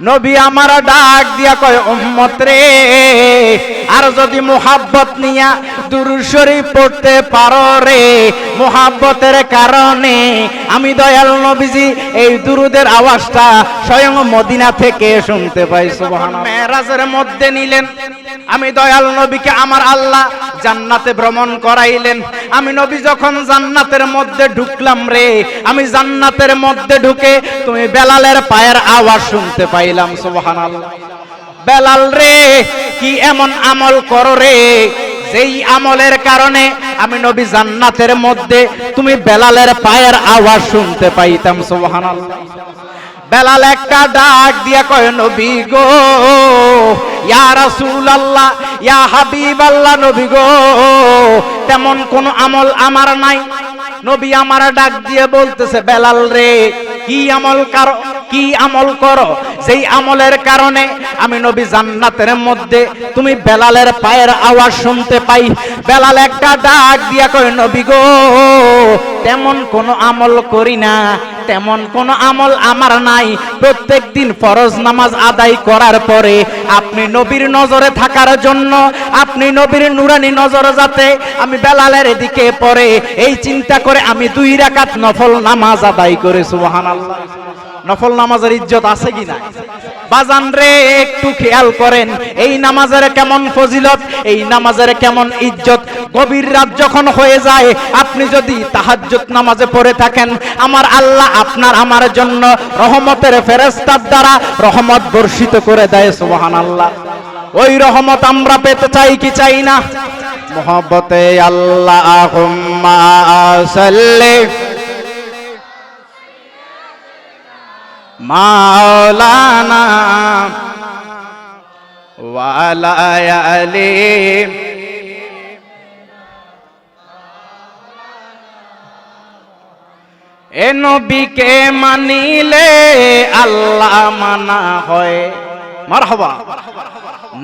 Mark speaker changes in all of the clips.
Speaker 1: নবী আমার ডাক দিয়া কয় উম্মত রে, আর যদি মুহাব্বত নিয়া দুরূদ শরীফ পড়তে পারো রে, মুহাব্বতের কারণে আমি দয়াল নবীজি এই দুরুদের আওয়াজটা স্বয়ং মদিনা থেকে শুনতে পাই। সুবহানাল্লাহ। মেরাজের মধ্যে নিলেন, আমি দয়াল নবীকে আমার আল্লাহ জান্নাতে ভ্রমণ করাইলেন। আমি নবী যখন জান্নাতের মধ্যে ঢুকলাম রে, আমি জান্নাতের মধ্যে ঢুকে তুমি বেলালের পায়ের আওয়াজ শুনতে পাইলাম। সুবহানাল্লাহ। বেলাল রে, কি এমন আমল করো রে, যেই আমলের কারণে আমি নবী জান্নাতের মধ্যে তুমি বেলালের পায়ের আওয়াজ শুনতে পাইতাম। সুবহানাল্লাহ। বেলাল একটা ডাক দিয়া কয় নবী গো, ইয়া রাসূলুল্লাহ, ইয়া হাবিবাল্লাহ, নবী গো তেমন কোন আমল আমার নাই। নবী আমার ডাক দিয়ে বলতেছে বেলাল রে, কি আমল করো যেই আমলের কারণে আমি নবী জান্নাতের মধ্যে তুমি বেলালের পায়ের আওয়াজ শুনতে পাই। বেলাল একটা ডাক দিয়া কয় নবী গো, তেমন কোন আমল করি না, তেমন কোন আমল আমার নাই। প্রত্যেক দিন ফরজ নামাজ আদায় করার পরে আপনি নবীর নজরে থাকার জন্য, আপনি নবীর নুরানি নজর যাতে আমি বেলালের দিকে পড়ে, এই চিন্তা করে আমি 2 রাকাত নফল নামাজ আদায় করে। সুবহানাল্লাহ। নফল নামাজের ইজ্জত আছে কি না? বাজান রে, একটু খেয়াল করেন এই নামাজের কেমন ফজিলত, এই নামাজের কেমন ইজ্জত। গভীর রাত যখন হয়ে যায়, আপনি যদি তাহাজ্জুদ নামাজে পড়ে থাকেন, আমার আল্লাহ আপনার আমার জন্য রহমতের ফেরেশতার দ্বারা রহমত বর্ষিত করে দেয়। সুবহানাল্লাহ। ওই রহমত আমরা পেতে চাই কি চাই না? মুহাব্বতে আল্লাহুম্মা সাল্লি মাওলানা ওয়া আলা আলি এ নবীকে মানিলে আল্লাহ মানা হয়। মারহাবা।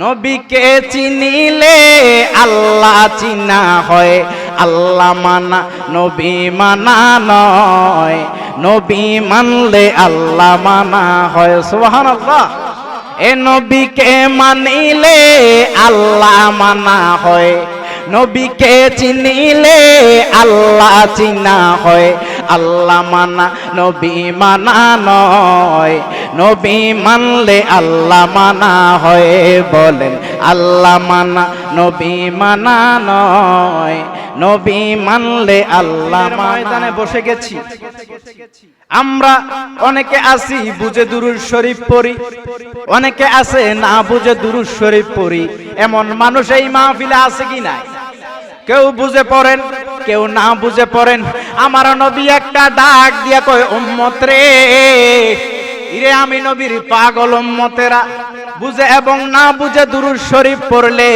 Speaker 1: নবীকে চিনিলে আল্লাহ চিনা হয়। আল্লাহ মানা নবী মানা নয়, নবী মানলে আল্লাহ মানা হয়। সুবহানাল্লাহ। এ নবীকে মানিলে আল্লাহ মানা হয়, নবীকে চিনিলে আল্লাহ চিনা হয়। আল্লাহ মানা নবী মানা নয়, নবী মানলে আল্লাহ মানা হয়। বলেন আল্লাহ মানা নবী মানা নয়, নবী মানলে আল্লাহ। ময়দানে বসে গেছি আমরা, অনেকে আছি বুঝে দুরূদ শরীফ পড়ি, অনেকে আছে না বুঝে দুরূদ শরীফ পড়ি। এমন মানুষ এই মাহফিলে আছে কি নাই? কেউ বুঝে পড়েন, কেউ না বুঝে পড়েন। আমার নবী একটা ডাক দিয়া কয় উম্মত রে, ইরে আমি নবীর পাগল উম্মতেরা, বুঝে এবং না বুঝে দুরূদ শরীফ পড়লে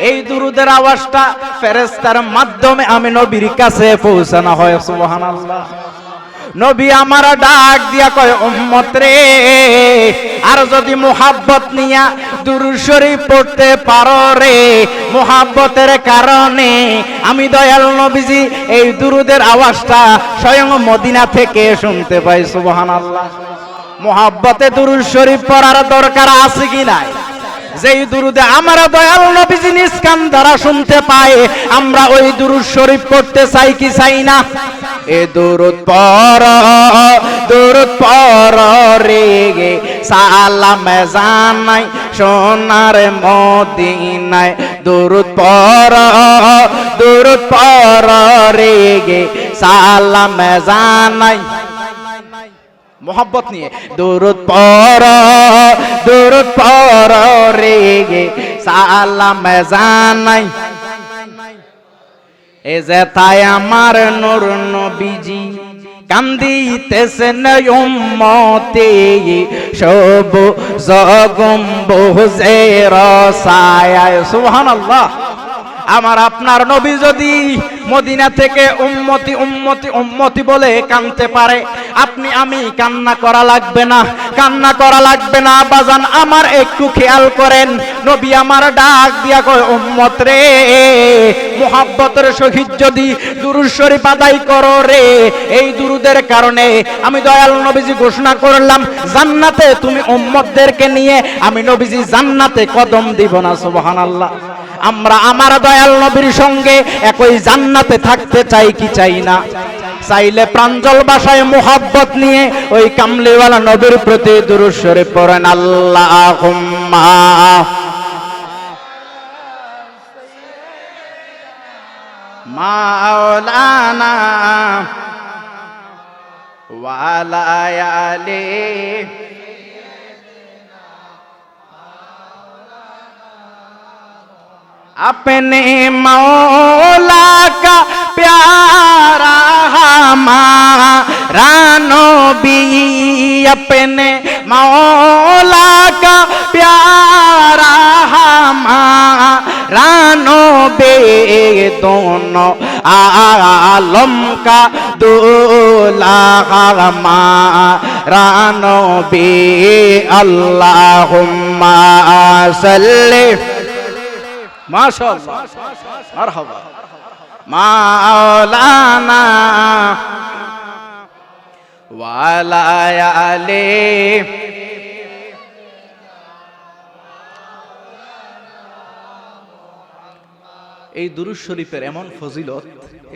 Speaker 1: এই দুরুদের আওয়াজটা ফেরেশতার মাধ্যমে আমি নবীর কাছে পৌঁছানো হয়। সুবহানাল্লাহ। নবী আমার ডাক দিয়া কয় উম্মত রে, আর যদি মুহাব্বত নিয়া দুরূদ শরীফ পড়তে পারো রে, মুহাব্বতের কারণে আমি দয়াল নবীজি এই দুরুদের আওয়াজটা স্বয়ং মদিনা থেকে শুনতে পাই। সুবহানাল্লাহ। মুহাব্বতে দুরূদ শরীফ পড়ার দরকার আছে কি নাই? যেই দুরুদে আমার দয়াল নবীজি নিজ কান দ্বারা শুনতে পায়, আমরা ওই দুরূদ শরীফ পড়তে চাই কি চাই না? এ দুরুদ পড় রে গে, সালাম জানাই সোনার মদিনায়। দুরুদ পড় রে গে, সালাম জানাই। মোহাব্বত নিয়ে দুরুদ পড় রে গে, সালাম জানাই। এ যে তাই আমার নূর নবীজি কান্দিতেছেন উম্মতে, সবুজ গম্বুজের ছায়ায়। সুবহানাল্লাহ। আমার আপনার নবী যদি মদিনা থেকে উম্মতি উম্মতি উম্মতি বলে কাঁদতে পারে, আপনি আমি কান্না করা লাগবে না, কান্না করা লাগবে না বাজান। আমার একটু খেয়াল করেন, নবী আমার ডাক দিয়া কয় উম্মত রে, মুহাব্বতের সহিত যদি দুরূদ শরীফ আদায় করো রে, এই দুরূদের কারণে আমি দয়াল নবীজি ঘোষণা করলাম জান্নাতে তুমি উম্মতদেরকে নিয়ে আমি নবীজি জান্নাতে কদম দিব না। সুবহানাল্লাহ। আমরা আমার দয়াল নবীর সঙ্গে একই জান্নাতে থাকতে চাই কি চাই না? চাইলে প্রাঞ্জল ভাষায় মুহাব্বত নিয়ে ওই কামলিওয়ালা নবীর প্রতি দুরূদ শরীফ পড়েন। আল্লাহুম্মা মাওলানা ওয়া আলা আলি अपने मौला का प्यारा हमारा नबी, अपने मौला का प्यारा हमारा नबी, दोनों आलम का दूल्हा हमारा नबी। अल्लाहुम्मा सल्ली माशाअल्लाह मरहबा मौलाना वाला आले। এই দুরূদ শরীফের এমন ফজিলত,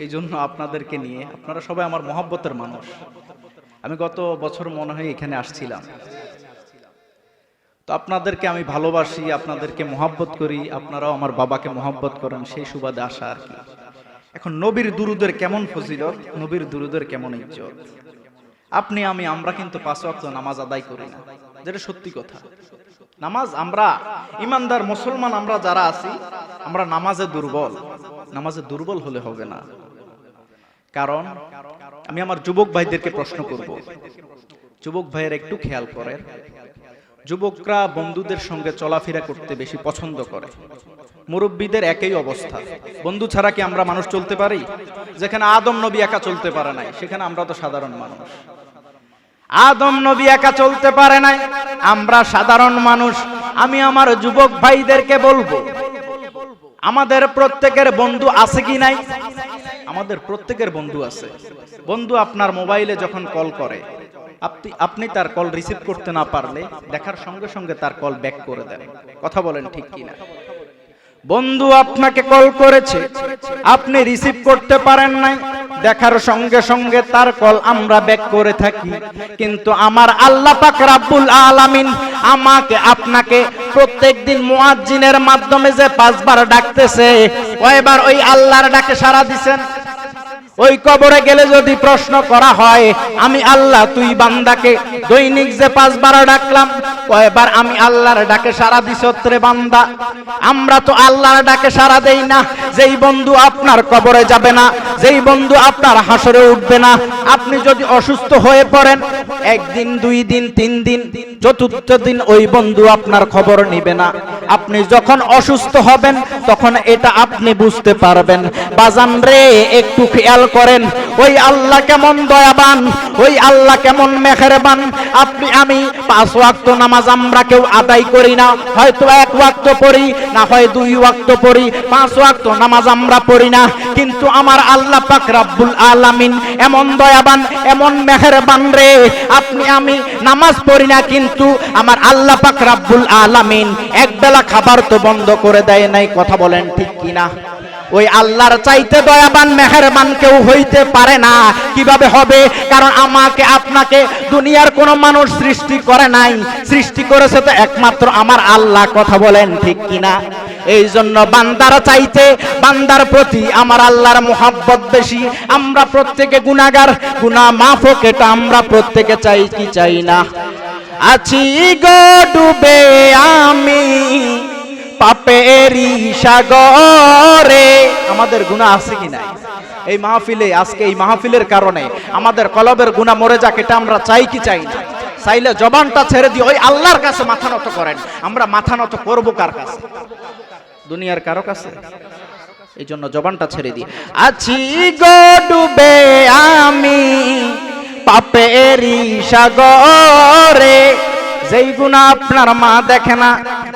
Speaker 1: এই জন্য আপনাদেরকে নিয়ে, আপনারা সবাই আমার মহব্বতের মানুষ। আমি গত বছর মনে হয় এখানে আসছিলাম, তো আপনাদেরকে আমি ভালোবাসি, আপনাদেরকে মহব্বত করি, আপনারাও আমার বাবাকে মহব্বত করেন, সেই সুবাদে আসা আর কি। এখন নবীর দুরূদের কেমন ফজিলত, নবীর দুরূদের কেমন ইজ্জত। আপনি আমি আমরা কিন্তু 5 ওয়াক্ত নামাজ আদায় করি না, যেটা সত্যি কথা। নামাজ আমরা ইমানদার মুসলমান আমরা যারা আছি, আমরা নামাজে দুর্বল। নামাজে দুর্বল হলে হবে না। কারণ আমি আমার যুবক ভাইদেরকে প্রশ্ন করব, যুবক ভাইয়ের একটু খেয়াল করেন, যুবকরা বন্ধুদের সঙ্গে চলাফেরা করতে বেশি পছন্দ করে। মুরব্বীদের একই অবস্থা। বন্ধু ছাড়া কি আমরা মানুষ চলতে পারি? যেখানে আদম নবী একা চলতে পারে নাই, সেখানে আমরা তো সাধারণ মানুষ। আদম নবী একা চলতে পারে নাই, আমরা সাধারণ মানুষ। আমি আমার যুবক ভাইদেরকে বলবো, আমাদের প্রত্যেকের বন্ধু আছে কি নাই? আমাদের প্রত্যেকের বন্ধু আছে। বন্ধু আপনার মোবাইলে যখন কল করে, আপনি তার কল রিসিভ করতে না পারলে দেখার সঙ্গে সঙ্গে তার কল ব্যাক করে দেন। কথা বলেন ঠিক কিনা? বন্ধু আপনাকে কল করেছে, আপনি রিসিভ করতে পারেন নাই, দেখার সঙ্গে সঙ্গে তার কল আমরা ব্যাক করে থাকি। কিন্তু আমার আল্লাহ পাক রাব্বুল আলামিন আমাকে আপনাকে প্রত্যেকদিন মুয়াজ্জিনের মাধ্যমে যে 5 বার ডাকতেছে, কয়বার ওই আল্লাহর ডাকে সাড়া দিবেন? ওই কবরে গেলে যদি প্রশ্ন করা হয়, আমি আল্লাহ তুই বান্দাকে দৈনিক যে 5 বার ডাকলাম, কয়বার আমি আল্লাহর ডাকে সাড়া দিছত রে বান্দা? আমরা তো আল্লাহর ডাকে সাড়া দেই না। যেই বন্ধু আপনার কবরে যাবে না, যেই বন্ধু আপনার হাসরে উঠবে না, আপনি যদি অসুস্থ হয়ে পড়েন, 1 দিন 2 দিন 3 দিন, চতুর্থ দিন ওই বন্ধু আপনার খবর নিবে না। আপনি যখন অসুস্থ হবেন তখন এটা আপনি বুঝতে পারবেন। বাজান রে, একটু খেয়াল করেন, ওই আল্লাহ কেমন দয়াবান, ওই আল্লাহ কেমন মেহেরবান। আপনি আমি 5 ওয়াক্ত নামাজ আমরা কেউ আদায় করি না, হয়তো 1 ওয়াক্ত পড়ি, না হয় 2 ওয়াক্ত পড়ি, 5 ওয়াক্ত নামাজ আমরা পড়ি না। কিন্তু আমার আল্লাহ পাক রাব্বুল আলামিন এমন দয়াবান, এমন মেহেরবান রে, আপনি আমি নামাজ পড়ি না, কিন্তু আমার আল্লাহ পাক রাব্বুল আলামিন এক বেলা খাবার তো বন্ধ করে দেয় নাই। কথা বলেন ঠিক কিনা? ওই আল্লাহর চাইতে দয়াবান মেহেরবান কেউ হইতে পারে না। কিভাবে হবে? কারণ আমাকে আপনাকে দুনিয়ার কোন মানুষ সৃষ্টি করে নাই, সৃষ্টি করেছে তো একমাত্র আমার আল্লাহ। কথা বলেন ঠিক কিনা? এই জন্য বান্দার চাইতে বান্দার প্রতি আমার আল্লাহর মুহাব্বত বেশি। আমরা প্রত্যেকে গুনাহগার, গুনাহ মাফ হোক এটা আমরা প্রত্যেকে চাই কি চাই না? আছি গো ডুবে আমি পাপেরই সাগরে। আমাদের গুনাহ আছে কি নাই? এই মাহফিলে, আজকে এই মাহফিলের কারণে আমাদের কলবের গুনাহ মরে যাক, এটা আমরা চাই কি চাই না? চাইলে জবানটা ছেড়ে দিয়ে ওই আল্লাহর কাছে মাথা নত করেন। আমরা মাথা নত করব কার কাছে? দুনিয়ার কারো কাছে? এই জন্য জবানটা ছেড়ে দিই। আছি গো ডুবে আমি পাপেরই সাগরে, যেই গুনাহ আপনার মা দেখে না,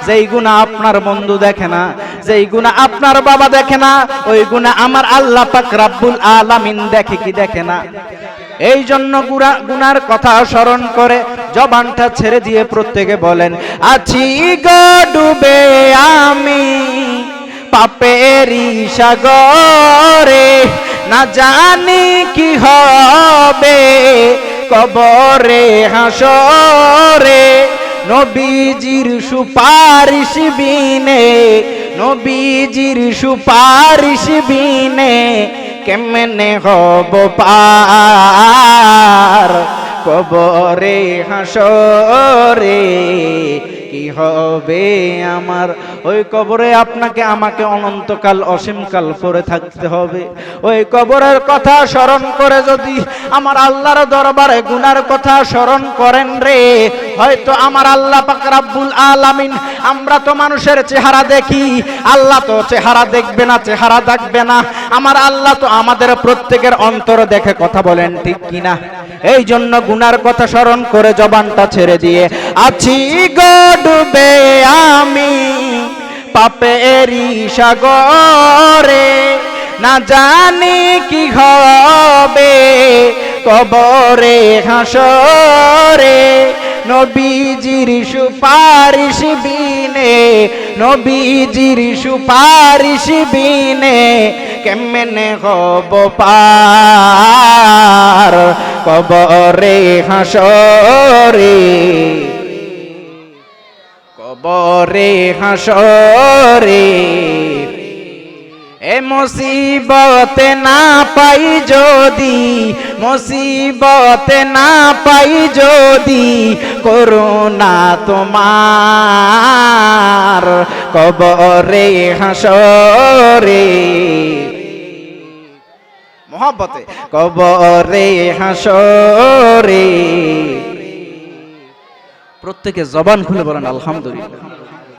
Speaker 1: যেই গুনাহ আপনার বন্ধু দেখে না, যেই গুনাহ আপনার বাবা দেখে না, ওই গুনাহ আমার আল্লাহ পাক রব্বুল আলামিন দেখে কি দেখে না? এই জন্য গুনার কথা স্মরণ করে জবানটা ছেড়ে দিয়ে প্রত্যেকে বলেন, আছি গো ডুবে আমি পাপেরই সাগরে, না জানি কি হবে কবরে হাসরে, নবীজির সুপারিশ বিনে, নবীজির সুপারিশ বিনে কেমনে হব পার কবরে হাসরে, কি হবে আমার? ওই কবরে আপনাকে আমাকে অনন্তকাল অসীমকাল পড়ে থাকতে হবে। ওই কবরের কথা স্মরণ করে যদি আমার আল্লাহর দরবারে গুনার কথা স্মরণ করেন রে, হয়তো আমার আল্লাহ পাক রব্বুল আলামিন, আমরা তো মানুষের চেহারা দেখি, আল্লাহ তো চেহারা দেখবে না, চেহারা দেখবে না। আমার আল্লাহ তো আমাদের প্রত্যেকের অন্তর দেখে, কথা বলেন ঠিক কিনা? এই জন্য গুনার কথা স্মরণ করে জবানটা ছেড়ে দিয়ে আছি গো ডুবে আমি পাপেরই সাগরে, না জানি কি হবে কবরে হাসরে, নবীজির সুপারিশ বিনে, নবীজির সুপারিশ বিনে কেমনে হব পার কবরে হাসরে, কবরে হাসরে। এ মুসিবতে না পাই যদি, মুসিবতে না পাই যদি করুণা তোমার কবরে হাসরে, মহব্বতে কবরে হাসরে। প্রত্যেকে জবান খুলে বলেন আলহামদুলিল্লাহ।